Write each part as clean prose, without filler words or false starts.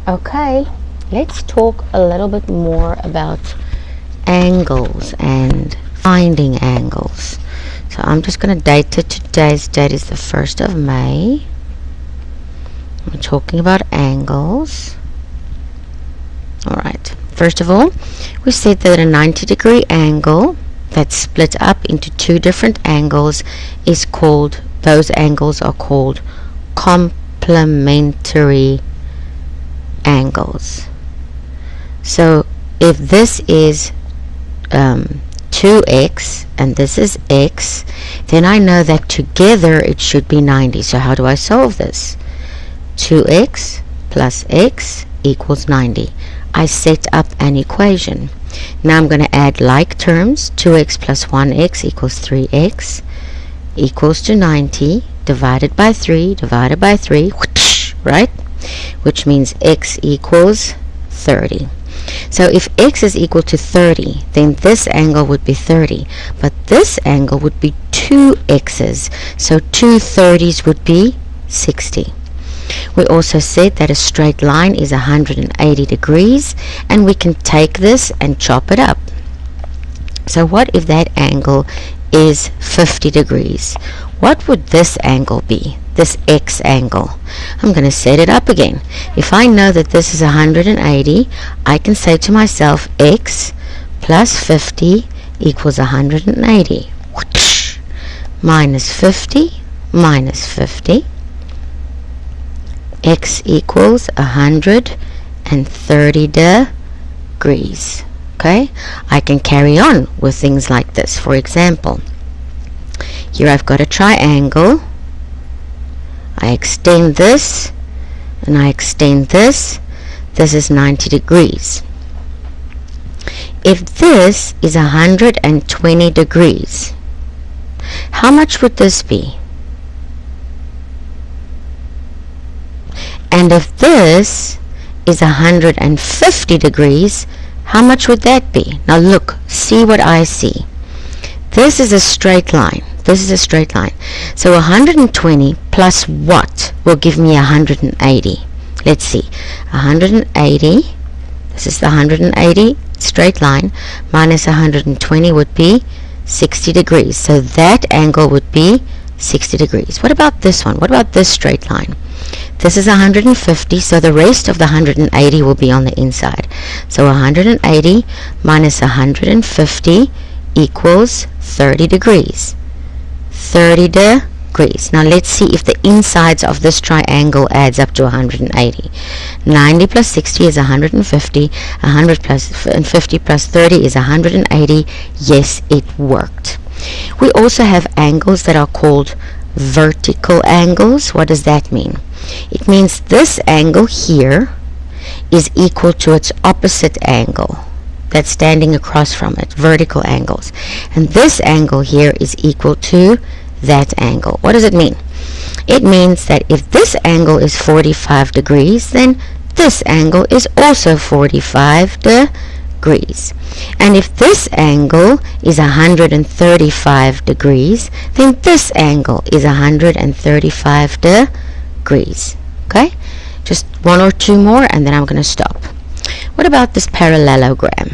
Okay, let's talk a little bit more about angles and finding angles. So I'm just going to date it. Today's date is the 1st of May. We're talking about angles. Alright, first of all, we said that a 90-degree angle that's split up into two different angles is called, those angles are called complementary angles. So if this is 2x and this is x, then I know that together it should be 90. So how do I solve this? 2x plus x equals 90. I set up an equation. Now I'm going to add like terms. 2x plus 1x equals 3x equals to 90 divided by 3 divided by 3, right? Which means x equals 30. So if x is equal to 30, then this angle would be 30, but this angle would be 2 x's, so 2 30s would be 60. We also said that a straight line is 180 degrees, and we can take this and chop it up. So what if that angle is 50 degrees? What would this angle be? This x angle. I'm going to set it up again. If I know that this is 180, I can say to myself x plus 50 equals 180. Minus 50 minus 50. X equals 130 degrees. Okay, I can carry on with things like this. For example, here I've got a triangle. I extend this and I extend this. This is 90 degrees. If this is 120 degrees, how much would this be? And if this is 150 degrees, how much would that be? Now look, see what I see. This is a straight line. This is a straight line. So 120 plus what will give me 180? Let's see. 180, this is the 180 straight line, minus 120 would be 60 degrees. So that angle would be 60 degrees. What about this one? What about this straight line? This is 150, so the rest of the 180 will be on the inside. So 180 minus 150 equals 30 degrees. 30 degrees. Now let's see if the insides of this triangle adds up to 180. 90 plus 60 is 150. 100 plus 50 plus 30 is 180. Yes, it worked. We also have angles that are called vertical angles. What does that mean? It means this angle here is equal to its opposite angle that's standing across from it, vertical angles. And this angle here is equal to that angle. What does it mean? It means that if this angle is 45 degrees, then this angle is also 45 degrees. And if this angle is 135 degrees, then this angle is 135 degrees. Okay? Just one or two more and then I'm going to stop. What about this parallelogram?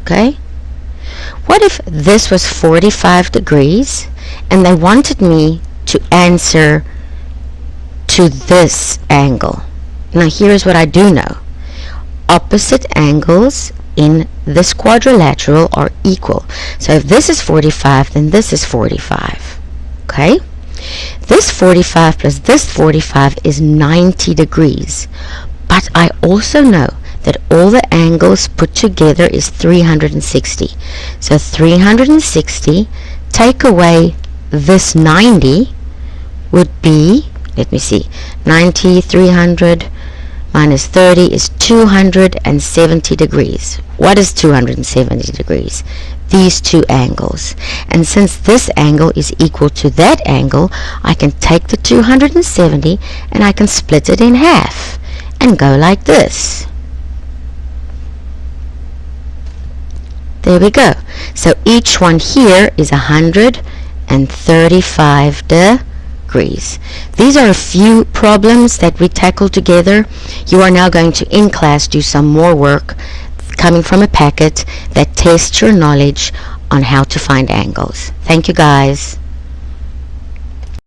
Okay? What if this was 45 degrees and they wanted me to answer to this angle? Now here's what I do know. Opposite angles in this quadrilateral are equal. So if this is 45, then this is 45. Okay? This 45 plus this 45 is 90 degrees. But I also know that all the angles put together is 360. So 360 take away this 90 would be, let me see, 90, 300 minus 30 is 270 degrees. What is 270 degrees? These two angles. And since this angle is equal to that angle, I can take the 270 and I can split it in half and go like this. There we go. So each one here is 135 degrees. degrees. These are a few problems that we tackled together. You are now going to, in class, do some more work coming from a packet that tests your knowledge on how to find angles. Thank you, guys.